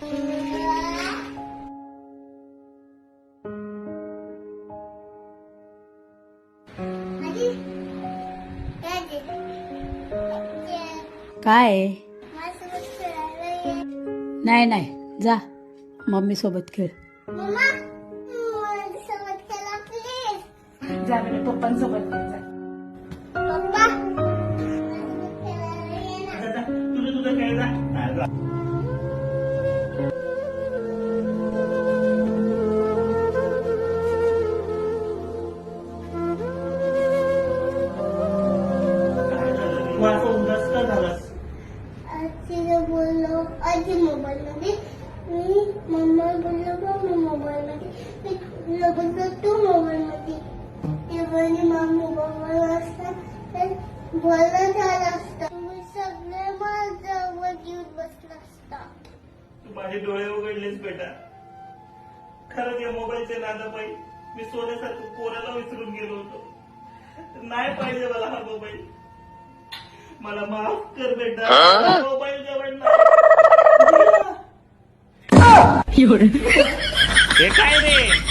काय? नाही नाही, जा मम्मी सोबत खेळ. जा म्हणजे पप्पांसोबत खेळ. जा. बोललो आजी मोबाईल मध्ये, मी मम्मा बोललो मम्मी मोबाईल मध्ये, मी बोललो तू मोबाईल मध्ये. ते बोलली मम्मी मोबाईल असतात तर बोलणं झालं असतं. तुम्ही सगळे माझ्यावर घेऊन बसला असता. तू माझे डोळे उघडलेस बेटा. खरंच या मोबाईलचे नादापायी मी सोन्यासारखं पोराला विसरून गेलो होतो. नाही पाहिजे मला हा मोबाईल. मला माफ कर बेटा. मोबाईल जवळ नाही. हे काय रे?